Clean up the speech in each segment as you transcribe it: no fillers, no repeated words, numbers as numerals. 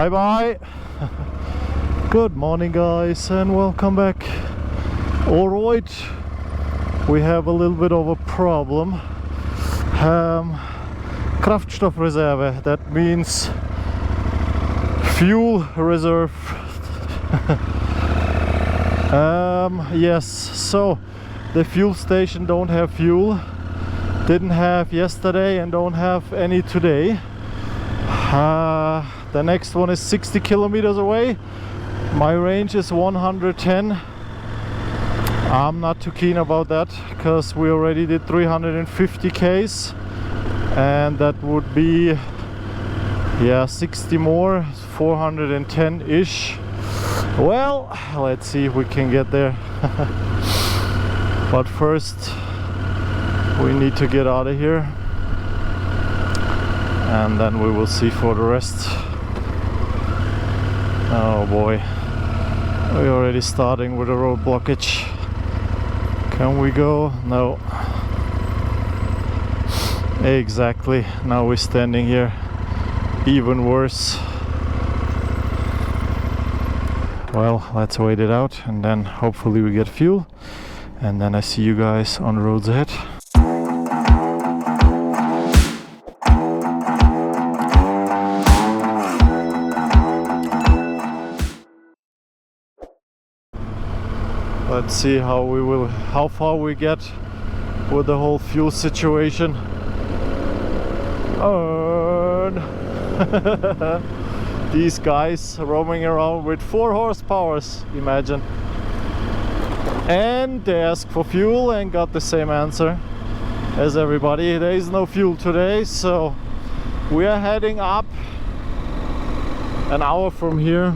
Bye bye. Good morning guys and welcome back. Alright, we have a little bit of a problem. Kraftstoffreserve, that means fuel reserve. Yes, so the fuel station don't have fuel, didn't have yesterday and don't have any today. The next one is 60 kilometers away. My range is 110. I'm not too keen about that because we already did 350 Ks and that would be 60 more, 410 ish. Well, let's see if we can get there. But first we need to get out of here and then we will see for the rest. Oh boy, we're already starting with a road blockage. Can we go? No. Exactly, now we're standing here. Even worse. Well, let's wait it out and then hopefully we get fuel. And then I see you guys on the roads ahead. Let's see how far we get with the whole fuel situation. These guys roaming around with 4 horsepowers, imagine. And they asked for fuel and got the same answer as everybody. There is no fuel today, so we are heading up an hour from here,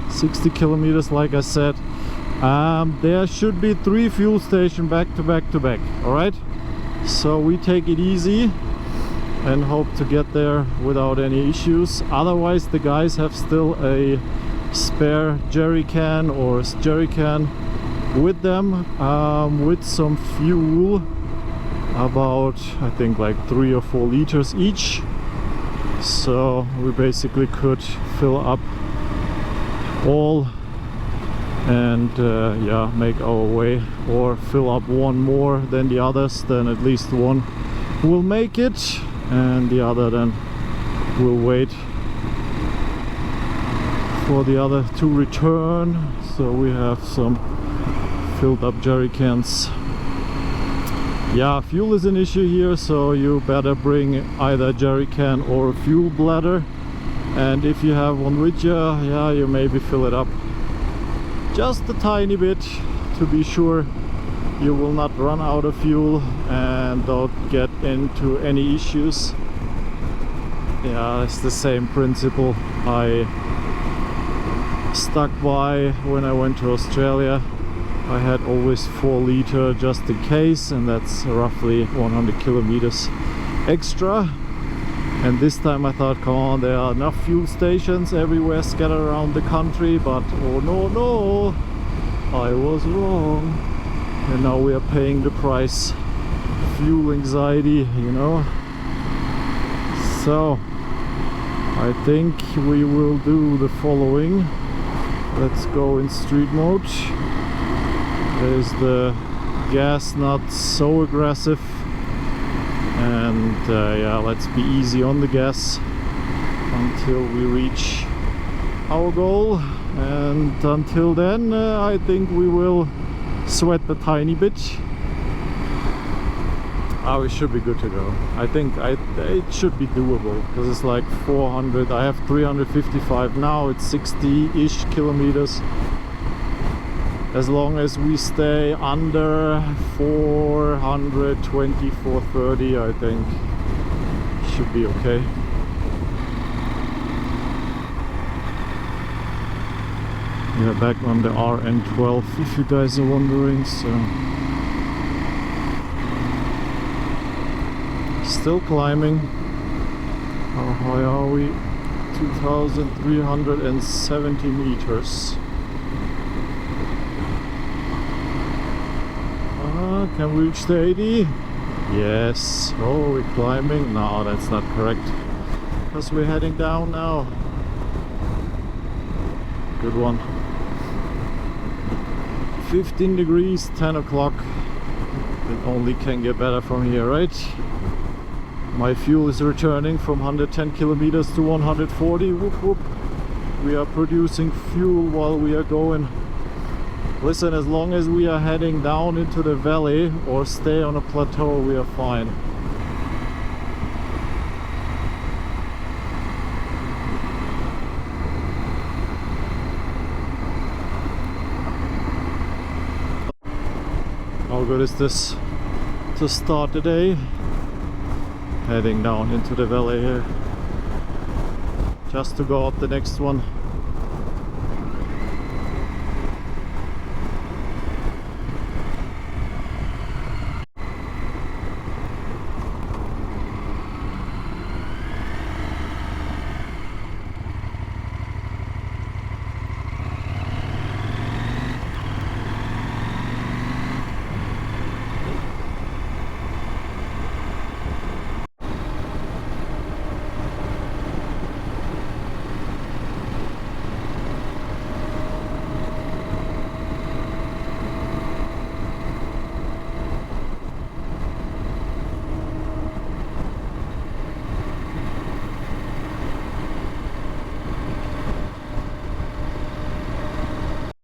60 kilometers like I said. There should be 3 fuel stations back to back to back. Alright, so we take it easy and hope to get there without any issues. Otherwise the guys have still a spare jerry can or jerry can with them, with some fuel, about I think like 3 or 4 liters each. So we basically could fill up all and make our way, or fill up one more than the others, then at least one will make it and the other then will wait for the other to return. So we have some filled up jerry cans. Yeah, fuel is an issue here, so you better bring either a jerry can or a fuel bladder, and if you have one with you, you maybe fill it up just a tiny bit to be sure you will not run out of fuel and don't get into any issues. Yeah, it's the same principle I stuck by when I went to Australia. I had always 4 liter just in case, and that's roughly 100 kilometers extra. And this time I thought, come on, there are enough fuel stations everywhere scattered around the country, but oh no, I was wrong. And now we are paying the price. Fuel anxiety, you know. So I think we will do the following. Let's go in street mode. There's the gas not so aggressive, and let's be easy on the gas until we reach our goal. And until then I think we will sweat a tiny bit. We should be good to go. I think it should be doable because it's like 400. I have 355 now. It's 60-ish kilometers. As long as we stay under 420, 430, I think should be okay. Yeah, back on the RN12, if you guys are wondering. So still climbing. How high are we? 2,370 meters. Can we reach the 80? Yes. Oh, we're climbing. No, that's not correct, because we're heading down now. good one. 15 degrees, 10 o'clock. It only can get better from here, right? My fuel is returning from 110 kilometers to 140. Whoop whoop. We are producing fuel while we are going. Listen, as long as we are heading down into the valley or stay on a plateau, we are fine. How good is this to start the day? Heading down into the valley here, just to go up the next one.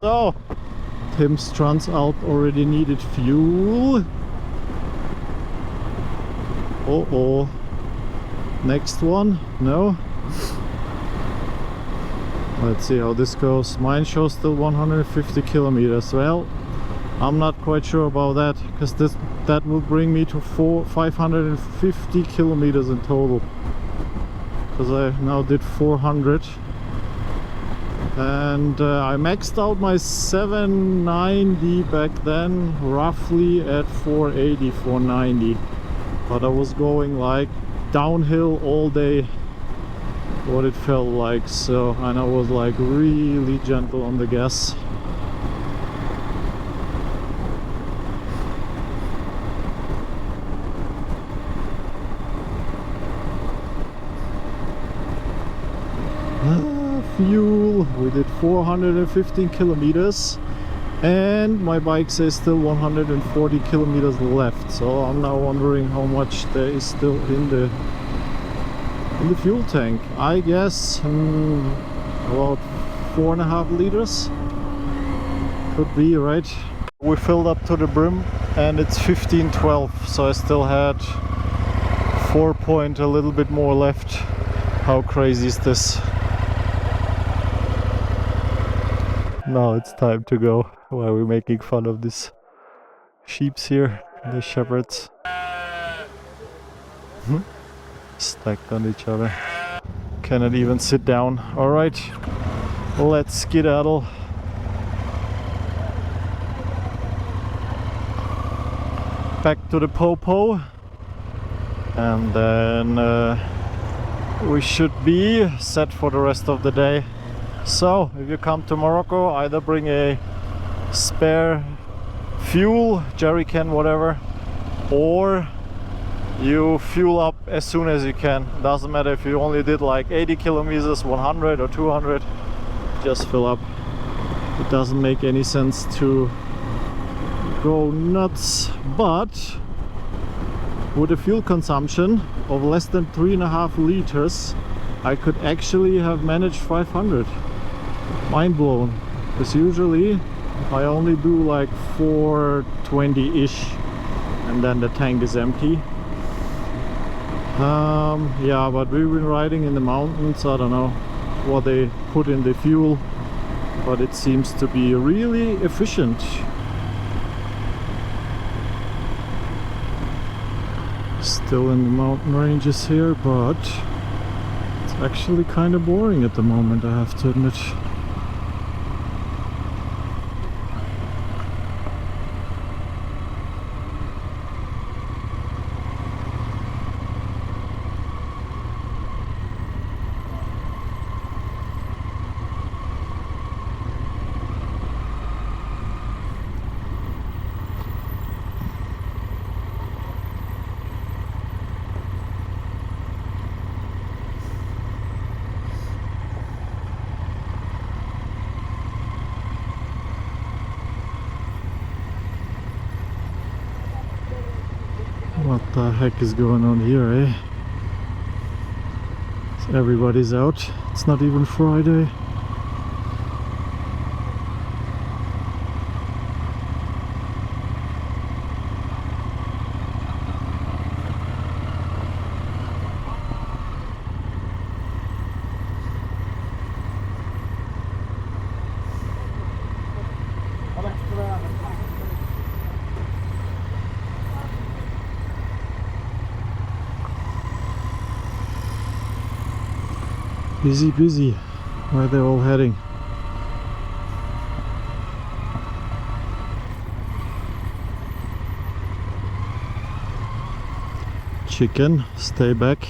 So, Tim's trans out already needed fuel. Oh, next one? No? Let's see how this goes. Mine shows still 150 kilometers. Well, I'm not quite sure about that, because that will bring me to 550 kilometers in total. Because I now did 400. And I maxed out my 790 back then, roughly at 480, 490. But I was going like downhill all day, what it felt like. So, and I was like really gentle on the gas. Fuel, we did 415 kilometers and my bike says still 140 kilometers left, so I'm now wondering how much there is still in the fuel tank. I guess about 4.5 liters could be, right? We filled up to the brim and it's 15:12, so I still had 4 point a little bit more left. How crazy is this? Now it's time to go. While we're making fun of these sheeps here, the shepherds. Stacked on each other. Cannot even sit down. Alright, let's skedaddle. Back to the Popo. And then we should be set for the rest of the day. So, if you come to Morocco, either bring a spare fuel, jerry can, whatever, or you fuel up as soon as you can. Doesn't matter if you only did like 80 kilometers, 100 or 200, just fill up. It doesn't make any sense to go nuts, but with a fuel consumption of less than 3.5 liters, I could actually have managed 500. Mind blown, because usually I only do like 420-ish and then the tank is empty. Yeah, but we've been riding in the mountains. I don't know what they put in the fuel, but it seems to be really efficient. Still in the mountain ranges here, but it's actually kind of boring at the moment, I have to admit. the heck is going on here, eh? Everybody's out. It's not even Friday. Busy, busy. Where they're all heading. Chicken, stay back.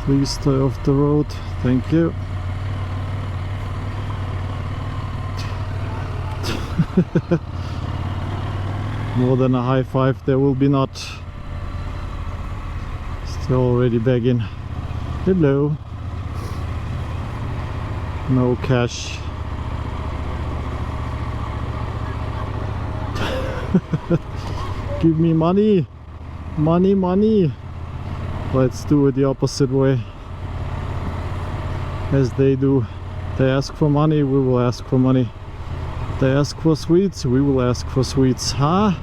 Please stay off the road, thank you. More than a high five there will be not. Still already begging. Hello. No cash. Give me money. Money, money. Let's do it the opposite way, as they do. They ask for money, we will ask for money. They ask for sweets, we will ask for sweets, huh?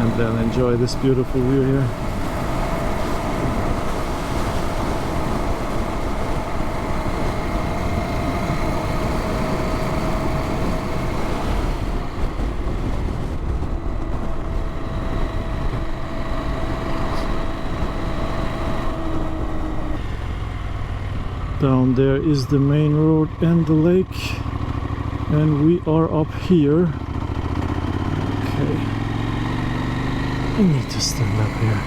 And then enjoy this beautiful view here. Down there is the main road and the lake, and we are up here. Okay. I need to stand up here.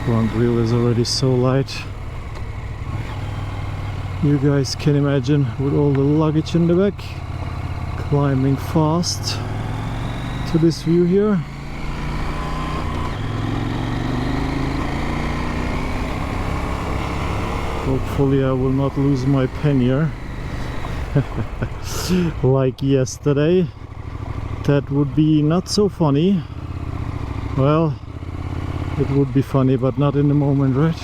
Front wheel is already so light. You guys can imagine with all the luggage in the back, climbing fast to this view here. Hopefully I will not lose my pannier like yesterday. That would be not so funny. Well, it would be funny, but not in the moment, right?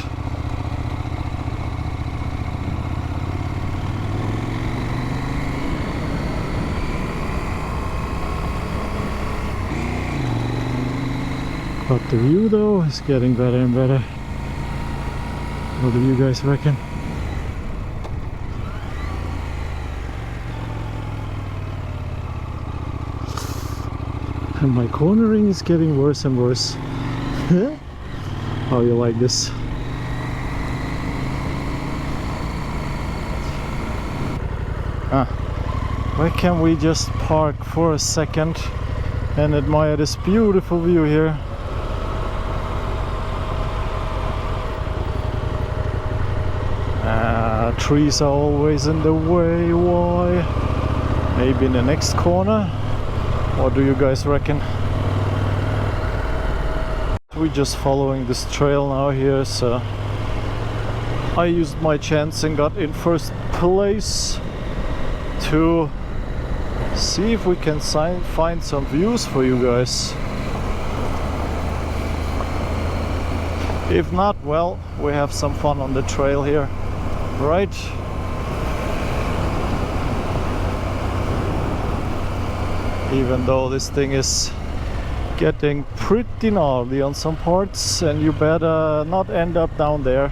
But the view though is getting better and better. What do you guys reckon? And my cornering is getting worse and worse. How you like this? Why can't we just park for a second and admire this beautiful view here? Trees are always in the way. Why? Maybe in the next corner? What do you guys reckon? We're just following this trail now here, so I used my chance and got in first place to see if we can find some views for you guys. If not, well, we have some fun on the trail here, right? Even though this thing is getting pretty gnarly on some parts, and you better not end up down there.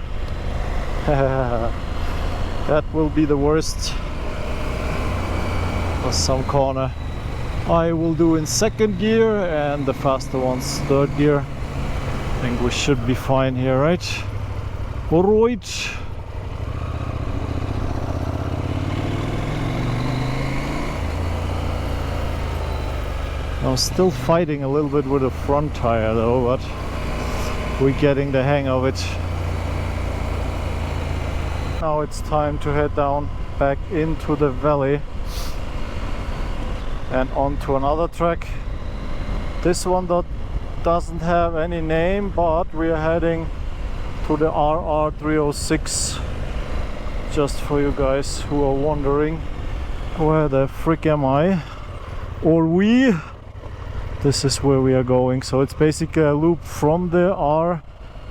That will be the worst. For some corner I will do in second gear and the faster ones third gear. I think we should be fine here, right? Alright. I'm still fighting a little bit with the front tire though, but we're getting the hang of it. Now it's time to head down back into the valley and onto another track. This one doesn't have any name, but we are heading to the RR306. Just for you guys who are wondering, where the frick am I? Or we? This is where we are going. So it's basically a loop from the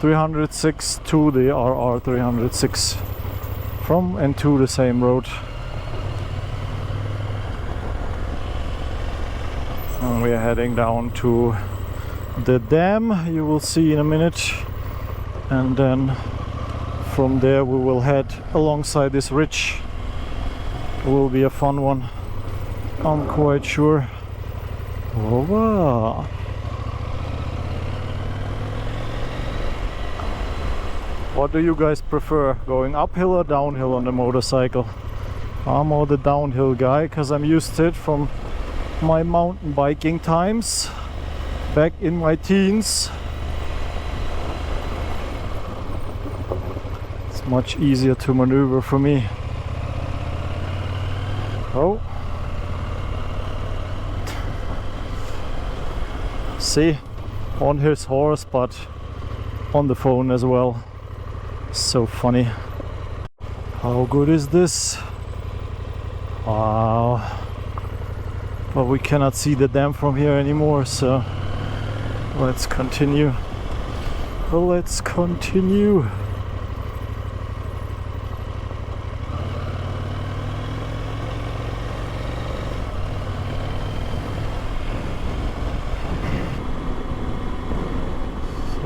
R306 to the RR306. From and to the same road. And we are heading down to the dam, you will see in a minute. And then from there we will head alongside this ridge. It will be a fun one, I'm quite sure. Over. What do you guys prefer, going uphill or downhill on the motorcycle? I'm more the downhill guy because I'm used to it from my mountain biking times back in my teens. It's much easier to maneuver for me. Oh. See, on his horse, but on the phone as well. So funny. How good is this? Wow. But we cannot see the dam from here anymore, so let's continue. Let's continue.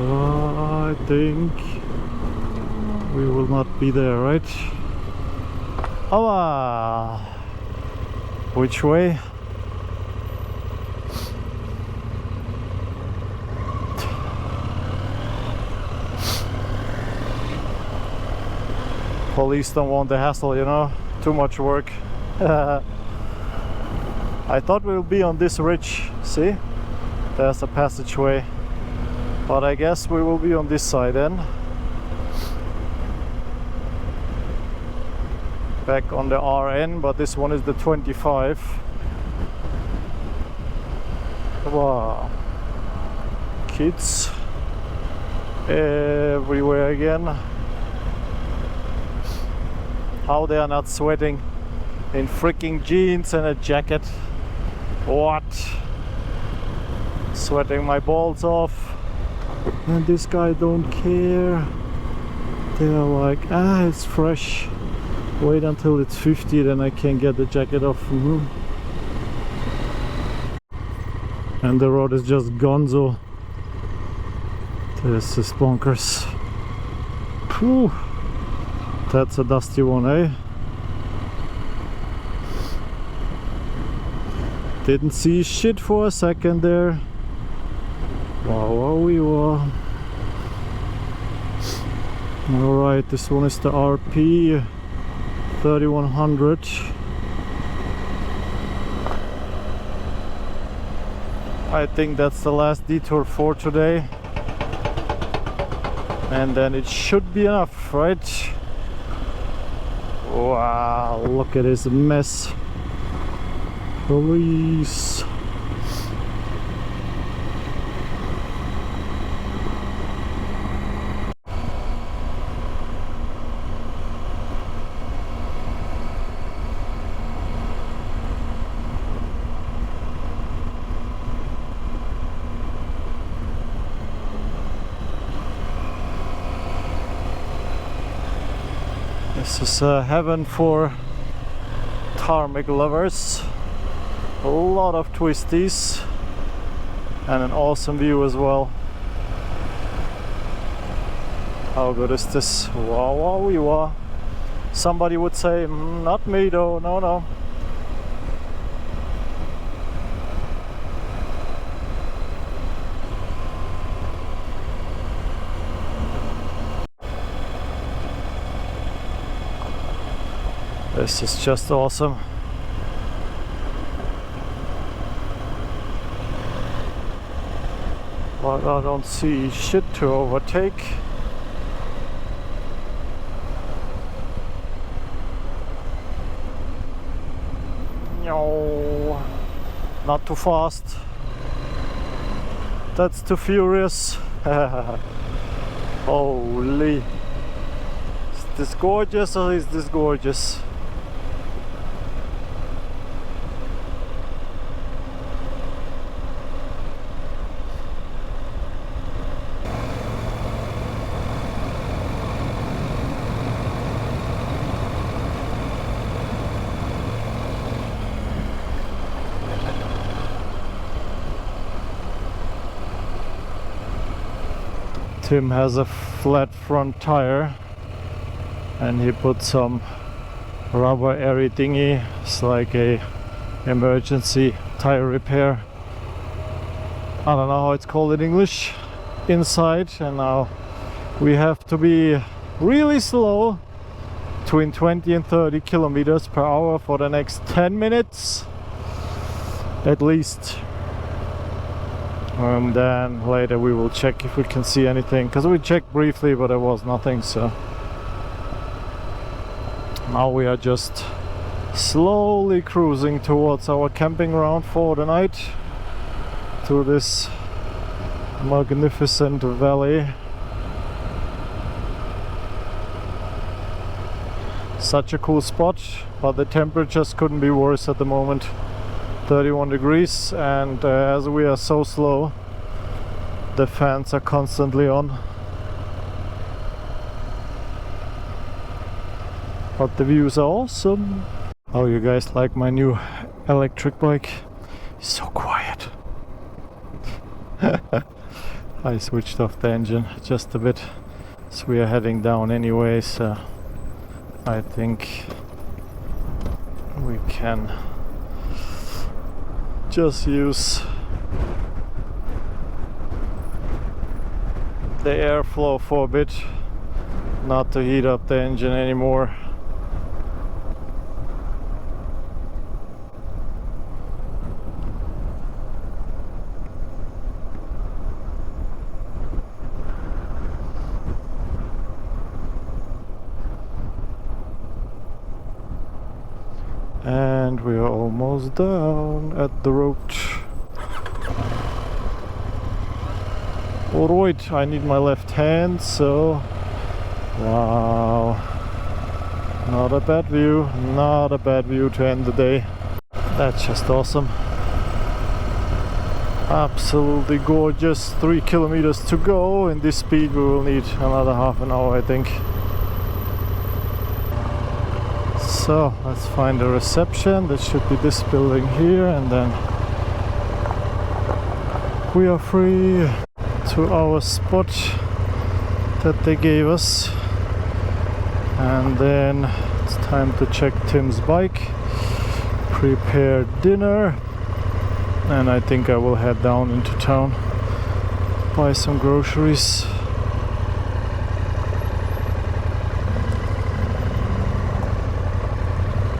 I think we will not be there, right? Ah, which way? Police don't want the hassle, you know, too much work. I thought we'll be on this ridge, see? There's a passageway, but I guess we will be on this side then. Back on the RN, but this one is the 25. Wow. Kids everywhere again. How they are not sweating in freaking jeans and a jacket. What? Sweating my balls off. And this guy don't care. They're like, ah, it's fresh. Wait until it's 50, then I can get the jacket off. And the road is just gonzo. This is bonkers. Whew. That's a dusty one, eh? Didn't see shit for a second there. Wow, wow. Alright, this one is the RP 3100. I think that's the last detour for today. And then it should be enough, right? Wow, look at this mess. Police. This is heaven for tarmac lovers. A lot of twisties and an awesome view as well. How good is this? Wow, wow, wow. Somebody would say, not me though, no. This is just awesome. But I don't see shit to overtake. No, not too fast. That's too furious. Holy. Is this gorgeous or is this gorgeous? Tim has a flat front tire and he put some rubber airy thingy. It's like a emergency tire repair. I don't know how it's called in English. Inside, and now we have to be really slow, between 20 and 30 kilometers per hour for the next 10 minutes at least. And then later we will check if we can see anything, because we checked briefly but there was nothing. So now we are just slowly cruising towards our camping ground for the night, through this magnificent valley. Such a cool spot, but the temperatures couldn't be worse at the moment. 31 degrees, and as we are so slow, the fans are constantly on. But the views are awesome. How you guys like my new electric bike? It's so quiet. I switched off the engine just a bit, so we are heading down anyway, so I think we can just use the airflow for a bit, not to heat up the engine anymore. And we are almost down at the road. Alright, I need my left hand, so wow, not a bad view, not a bad view to end the day. That's just awesome. Absolutely gorgeous. 3 kilometers to go. In this speed we will need another half an hour, I think. So let's find a reception. That should be this building here, and then we are free to our spot that they gave us. And then it's time to check Tim's bike, prepare dinner, and I think I will head down into town, buy some groceries.